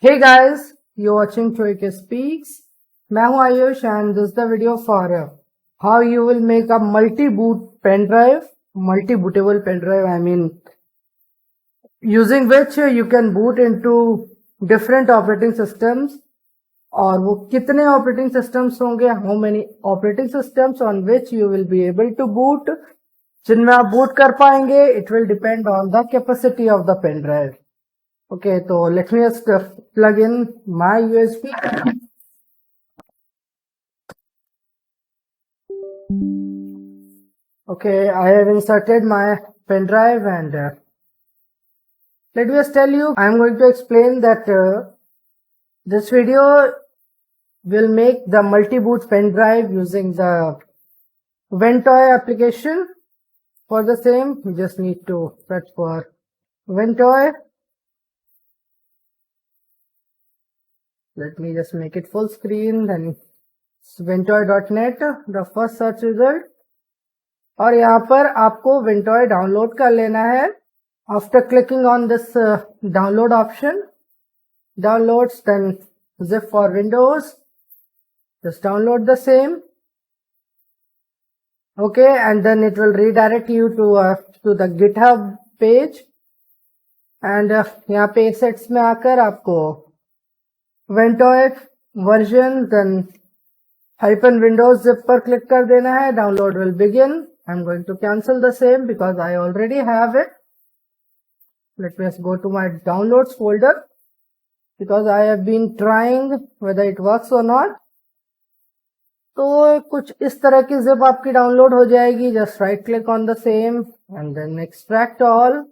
Hey guys, you're watching Twik Speaks. मैं हूं Ayush and this is the video for how you will make a multi-bootable pen drive. I mean, using which you can boot into different operating systems. और वो कितने operating systems होंगे, how many operating systems on which you will be able to boot, जिनमें आप boot कर पाएंगे, it will depend on the capacity of the pen drive. Okay, so let me just plug in my USB. Okay, I have inserted my pen drive and let me just tell you, I am going to explain that this video will make the multi-boot pen drive using the Ventoy application. For the same, you just need to search for Ventoy. Let me just make it full screen, then ventoy.net, the first search result. और यहाँ पर आपको Ventoy download कर लेना है. After clicking on this download option, downloads, then zip for Windows, just download the same. Okay, and then it will redirect you to the GitHub page. And यहाँ पे assets में आकर आपको Ventoy version, then -Windows zip पर click कर देना है. Download will begin. I'm going to cancel the same because I already have it. Let me just go to my downloads folder because I have been trying whether it works or not. तो कुछ इस तरह की zip आपकी download हो जाएगी. Just right click on the same and then extract all.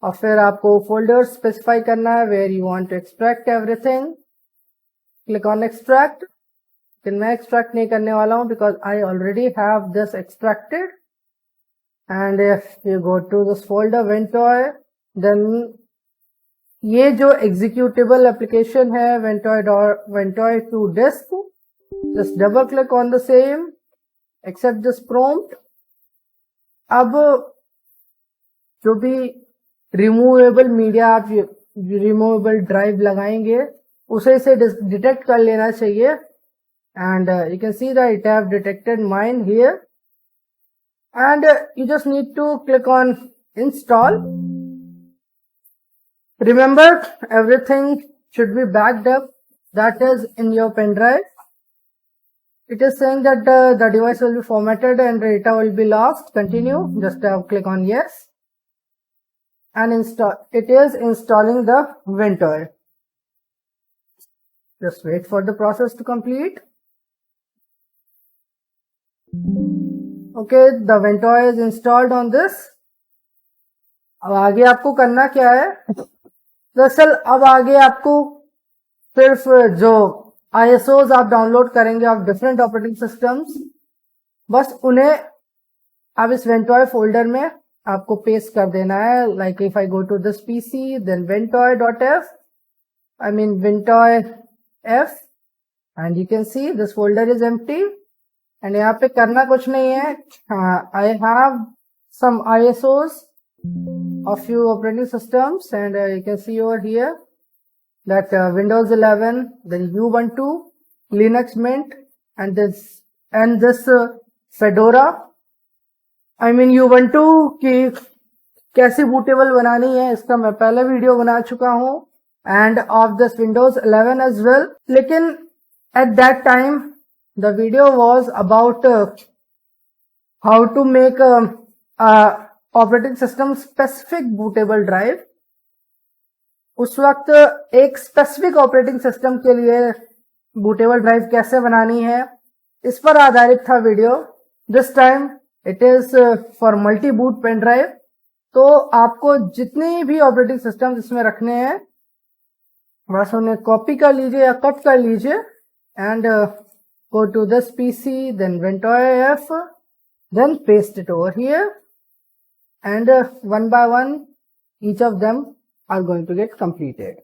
और फिर आपको फोल्डर स्पेसिफाई करना है where you want to extract everything. Click on extract. लेकिन मैं extract नहीं करने वाला हूँ because I already have this extracted. And if you go to this folder Ventoy, then ये जो executable application है Ventoy to disk, just double click on the same, accept this prompt. अब जो भी रिमूवेबल मीडिया आप removable drive लगाएंगे उसे से डिटेक्ट कर लेना चाहिए. And you can see that it have detected mine here and you just need to click on install. Remember everything should be backed up, that is in your pen drive. It is saying that the device will be formatted and data will be lost. Continue. Just click on yes. And install. It is installing the Ventoy. Just wait for the process to complete. Okay, the Ventoy is installed on this. अब आगे आपको करना क्या है? दरअसल अब आगे आपको सिर्फ जो ISOs आप डाउनलोड करेंगे ऑफ डिफरेंट ऑपरेटिंग सिस्टम्स, बस उन्हें आप इस Ventoy फोल्डर में आपको पेस्ट कर देना है. Like if I go to this PC, then ventoy.f, I mean Ventoy f, and you can see this folder is empty. and यहाँ पे करना कुछ नहीं है. I have some ISOs of few operating systems and you can see over here that Windows 11, then Ubuntu, Linux Mint, and this Fedora. I mean Ubuntu की कैसे bootable बनानी है इसका मैं पहले वीडियो बना चुका हूँ, and of this Windows 11 as well. लेकिन at that time the video was about how to make a operating system specific bootable drive. उस वक्त एक स्पेसिफिक ऑपरेटिंग सिस्टम के लिए बूटेबल ड्राइव कैसे बनानी है इस पर आधारित था video. This time it is for multi boot pen drive. तो आपको जितने भी ऑपरेटिंग सिस्टम इसमें रखने हैं बस उन्हें कॉपी कर लीजिए या कट कर लीजिए and go to this PC, then Ventoy f, then paste it over here and one by one each of them are going to get completed.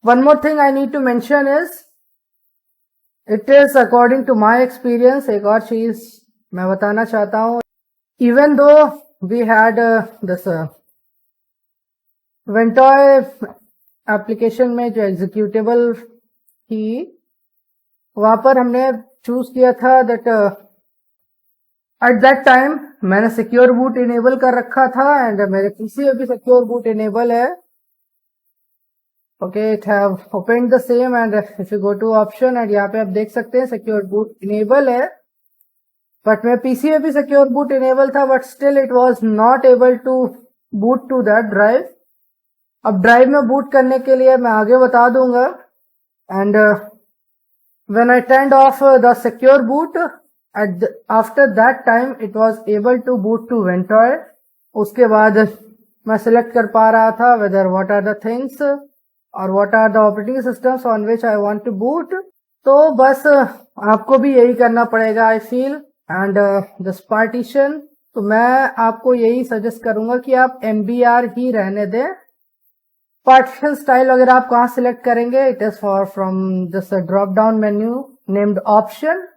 One more thing I need to mention is it is according to my experience. एक और चीज मैं बताना चाहता हूँ. Even though we had this Ventoy application में जो executable थी वहां पर हमने चूज किया था दैट एट दैट टाइम मैंने सिक्योर बूट इनेबल कर रखा था एंड मेरे पीसी में भी सिक्योर बूट इनेबल है. Okay, it have open the same and if you go to option and यहाँ पे आप देख सकते हैं सिक्योर बूट इनेबल है. बट मेरे पीसी में भी सिक्योर बूट इनेबल था but still it was not able to boot to that drive. अब ड्राइव में बूट करने के लिए मैं आगे बता दूंगा. And when I turned of the secure boot after that time it was able to boot to Ventoy. उसके बाद मैं सिलेक्ट कर पा रहा था whether what are the things or what are the operating systems on which I want to boot. तो बस आपको भी यही करना पड़ेगा I feel. and this partition, तो मैं आपको यही सजेस्ट करूंगा कि आप MBR ही रहने दें. पार्टीशन स्टाइल वगैरह आप कहाँ सिलेक्ट करेंगे? It is for from this drop down menu named option.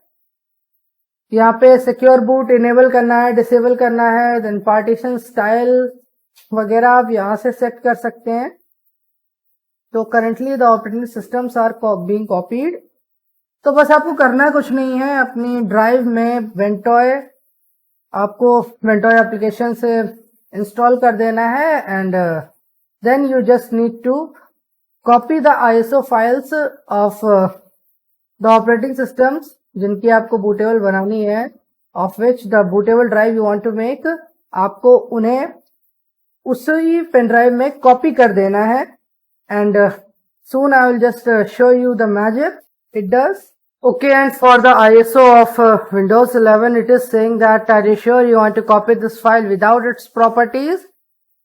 यहाँ पे सिक्योर बूट इनेबल करना है, डिसेबल करना है, देन पार्टीशन स्टाइल वगैरह आप यहाँ से सेट कर सकते हैं. तो currently the operating systems are being copied. तो बस आपको करना कुछ नहीं है. अपनी ड्राइव में वेंटॉय आपको वेंटॉय एप्लीकेशन से इंस्टॉल कर देना है and then you just need to copy the ISO files of the operating systems जिनकी आपको बूटेबल बनानी है, of which the bootable drive you want to make. आपको उन्हें उसी पेन ड्राइव में कॉपी कर देना है and soon I will just show you the magic it does. Okay, and for the ISO of Windows 11 it is saying that are you sure you want to copy this file without its properties.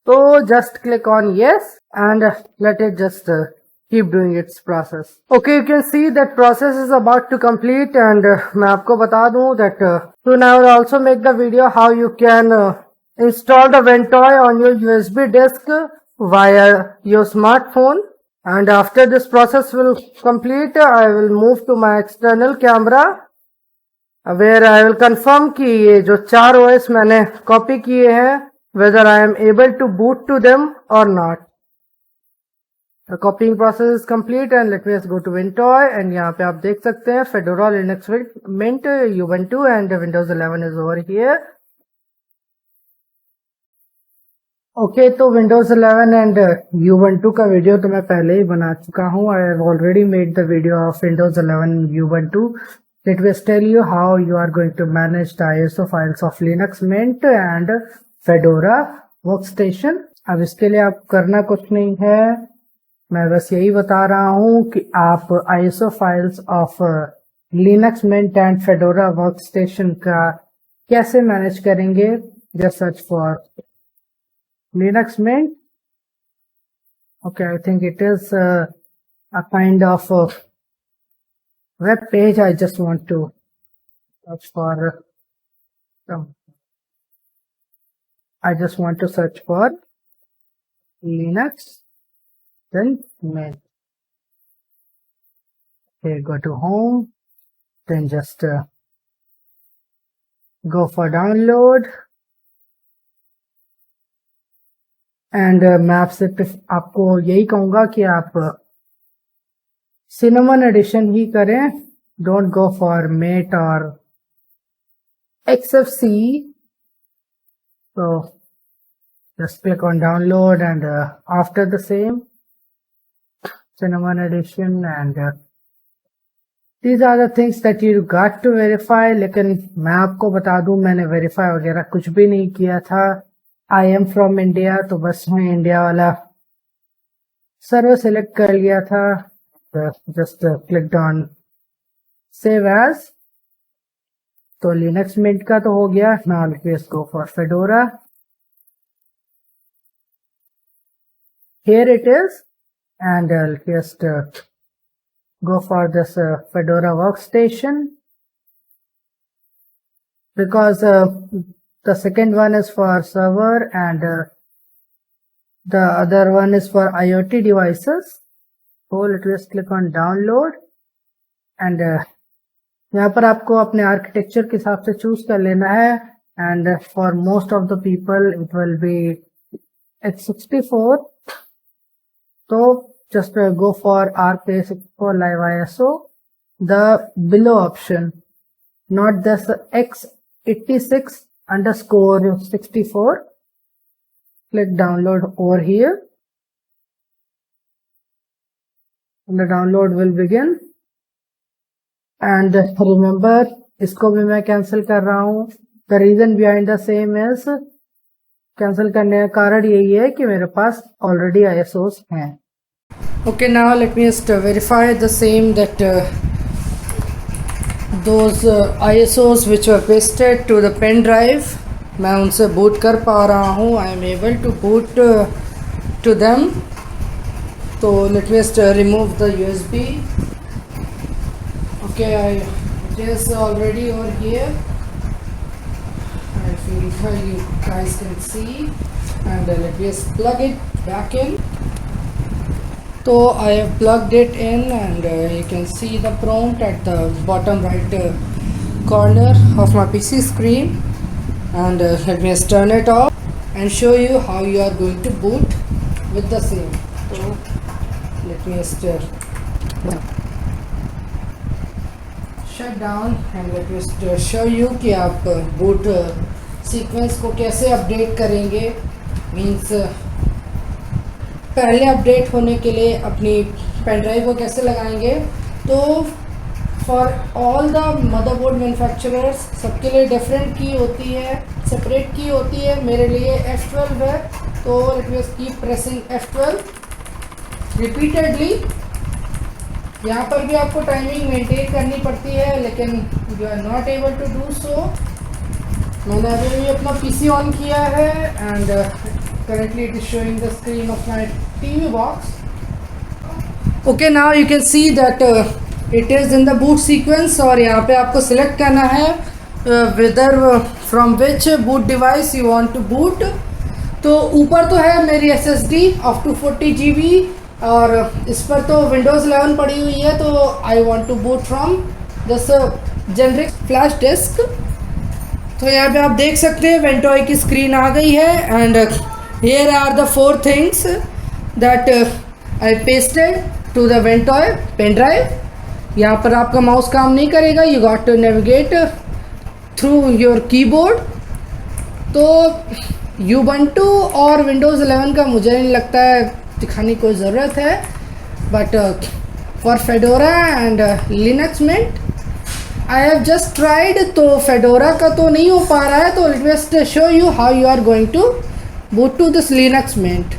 So just click on yes and let it just keep doing its process. Okay, you can see that process is about to complete and मैं आपको बता दूं that soon I will also make the video how you can install the Ventoy on your USB disk via your smartphone. And after this process will complete, I will move to my external camera where I will confirm कि ये जो 4 OS मैंने copy किए हैं whether I am able to boot to them or not. The copying process is complete and let me just go to Ventoy and यहाँ पे आप देख सकते हैं Fedora Linux Mint Ubuntu and Windows 11 is over here. Okay, तो Windows 11 and Ubuntu का video तो मैं पहले ही बना चुका हूँ. I have already made the video of Windows 11 Ubuntu. Let me tell you how you are going to manage the ISO files of Linux Mint and Fedora Workstation. अब इसके लिए आप करना कुछ नहीं है, मैं बस यही बता रहा हूँ कि आप ISO files of Linux Mint and Fedora Workstation का कैसे मैनेज करेंगे. Just search for Linux Mint. Okay, I think it is a kind of web page. I just want to search for I just want to search for Linux then Mint. Okay, go to home, then just go for download. And मैं आपको यही कहूंगा कि आप cinnamon addition ही करें. Don't go for met और XFCE. so just click on download and after the same cinnamon edition and these are the things that you got to verify. लेकिन मैं आपको बता दूं मैंने वेरीफाई वगैरह कुछ भी नहीं किया था. I am from India, तो बस मैं इंडिया वाला सर्वर सिलेक्ट कर लिया था. Just clicked on save as. तो Linux Mint का तो हो गया. Now let's go for Fedora. Here it is and just go for this Fedora Workstation because the second one is for server and the other one is for IoT devices. So let us click on download and यहाँ पर आपको अपने architecture के हिसाब से choose कर लेना है and for most of the people it will be x64. तो just go for RK64 Live ISO, the below option, not this x86 underscore 64. Click download over here and the download will begin. And remember, इसको भी मैं cancel कर रहा हूँ. The reason behind the same is, cancel करने का कारण यही है कि मेरे पास already ISOs हैं. Okay, now let me just verify the same that those ISOs which were pasted to the pen drive, मैं उनसे boot कर पा रहा हूँ. I am able to boot to them. So let me just remove the USB. Okay, it is already over here. I feel you guys can see, and let me just plug it back in. So I have plugged it in, and you can see the prompt at the bottom right corner of my PC screen. And let me just turn it off and show you how you are going to boot with the same. So let me just shut down and let me just show you कि आप boot sequence को कैसे update करेंगे. Means पहले update होने के लिए अपनी पेन ड्राइव को कैसे लगाएंगे. तो for all the motherboard manufacturers सबके लिए डिफरेंट की होती है, सेपरेट की होती है. मेरे लिए F12 है, तो let me just keep pressing F12 repeatedly. यहाँ पर भी आपको टाइमिंग मेंटेन करनी पड़ती है, लेकिन you are not able to do so. मैंने अभी अपना PC ऑन किया है and currently it is showing the screen of my TV box. Okay, now you can see that it is in the boot sequence. और यहाँ पे आपको select करना है whether from which boot device you want to boot. तो ऊपर तो है मेरी SSD of 240 GB और इस पर तो Windows 11 पड़ी हुई है, तो I want to boot from this generic flash disk. तो यहाँ पे आप देख सकते हैं Ventoy की स्क्रीन आ गई है. And here are the 4 things that I pasted to the Ventoy pen drive. यहाँ पर आपका माउस काम नहीं करेगा. You got to navigate through your keyboard. तो Ubuntu और Windows 11 का मुझे नहीं लगता है दिखाने की कोई ज़रूरत है, but for Fedora and Linux Mint I have just tried. तो Fedora का तो नहीं हो पा रहा है, तो let me just show you how you are going to boot to this Linux Mint.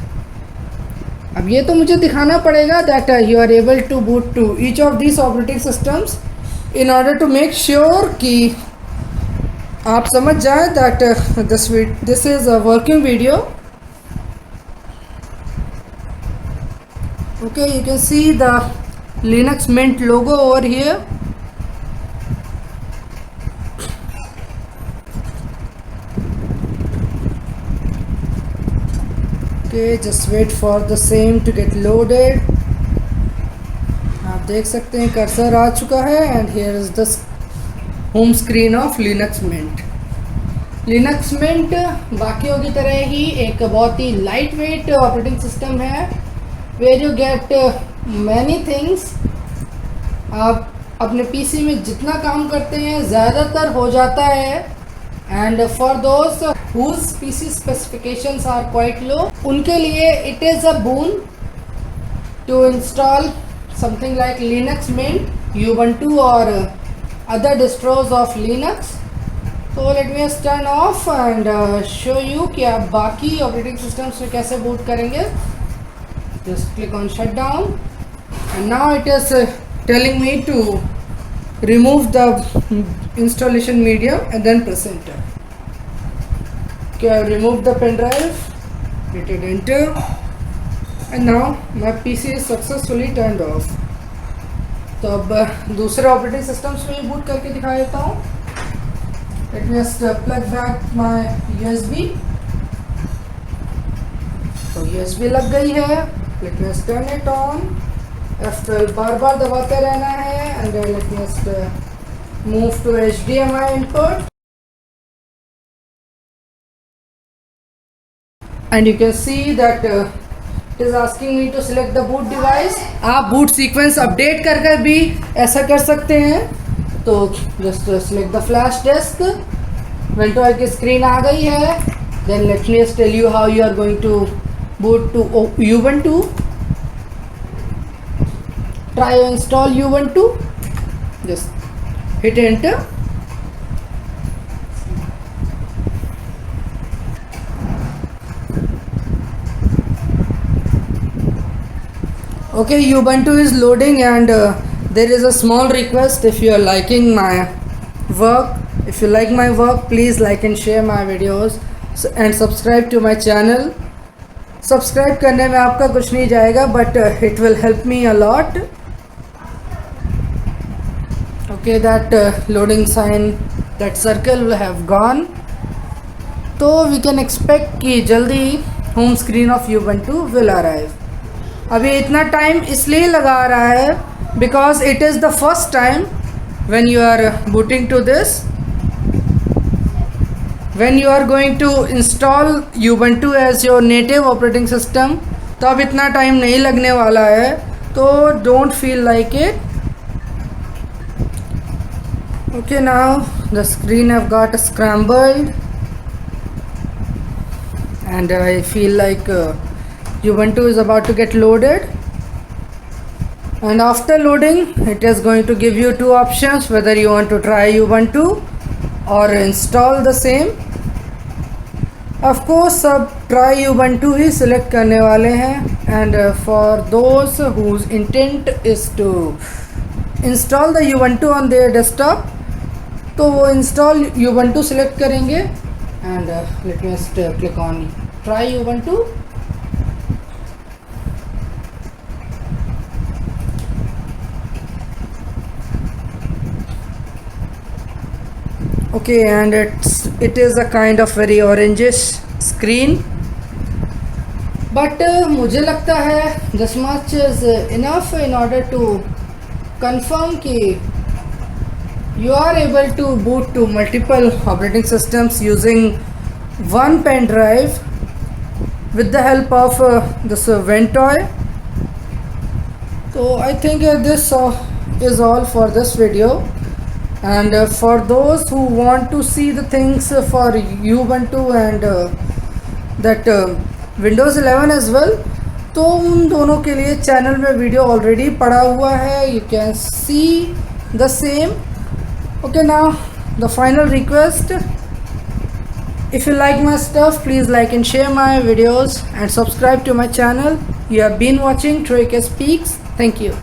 अब ये तो मुझे दिखाना पड़ेगा that you are able to boot to each of these operating systems in order to make sure कि आप समझ जाए that this is a working video. Okay, you can see the Linux Mint logo over here. Okay, just wait for the same to get loaded. आप देख सकते हैं cursor आ चुका है and here is the home screen of Linux Mint. Linux Mint बाकियों की तरह ही एक बहुत ही लाइट वेट ऑपरेटिंग सिस्टम है where you get many things. आप अपने PC में जितना काम करते हैं ज़्यादातर हो जाता है. And for those whose PC specifications are quite low, उनके लिए it is a boon to install something like Linux Mint, Ubuntu or other distros of Linux. So let me just turn off and show you कि आप बाकी operating systems में कैसे boot करेंगे. Just click on shutdown and now it is telling me to remove the installation medium and then press enter. Okay, I removed the pen drive, hit enter, and now my PC is successfully turned off. तो अब दूसरे operating systems में boot करके दिखा देता हूँ. Let me just plug back my USB. तो USB लग गई है. Let me just turn it on. F12 बार बार दबाते रहना है and let me just move to HDMI input. And you can see that it it is asking me to select the boot device. आप boot sequence update कर कर भी ऐसा कर सकते हैं। तो just select the flash disk. Ventoy की स्क्रीन आ गई है। Then let me tell you how you are going to boot to Ubuntu। Try to install Ubuntu. Just hit enter. Okay, Ubuntu is loading, and there is a small request. If you are liking my work, if you like my work, please like and share my videos and subscribe to my channel. Subscribe करने में आपका कुछ नहीं जाएगा, but it will help me a lot. Okay, that loading sign, that circle will have gone. तो we can expect कि जल्दी home screen of Ubuntu will arrive. अभी इतना टाइम इसलिए लगा रहा है because it is the first time when you are booting to this. When you are going to install Ubuntu as your native operating system, तो अब इतना time नहीं लगने वाला है, तो don't feel like it. Okay, now the screen have got scrambled, and I feel like Ubuntu is about to get loaded. And after loading, it is going to give you two options, whether you want to try Ubuntu और install the same. Of course सब try Ubuntu ही select करने वाले हैं। And for those whose intent is to install the Ubuntu on their desktop, तो वो install Ubuntu select करेंगे। And let me click on try Ubuntu। Okay, and it is a kind of very orangish screen, but मुझे लगता है this much is enough in order to confirm कि you are able to boot to multiple operating systems using one pen drive with the help of this Ventoy. So I think this is all for this video. And for those who want to see the things for Ubuntu and that Windows 11 as well, तो उन दोनों के लिए channel में video already पड़ा हुआ है। You can see the same. Okay, now the final request, if you like my stuff, please like and share my videos and subscribe to my channel. You have been watching Troy K Speaks. Thank you.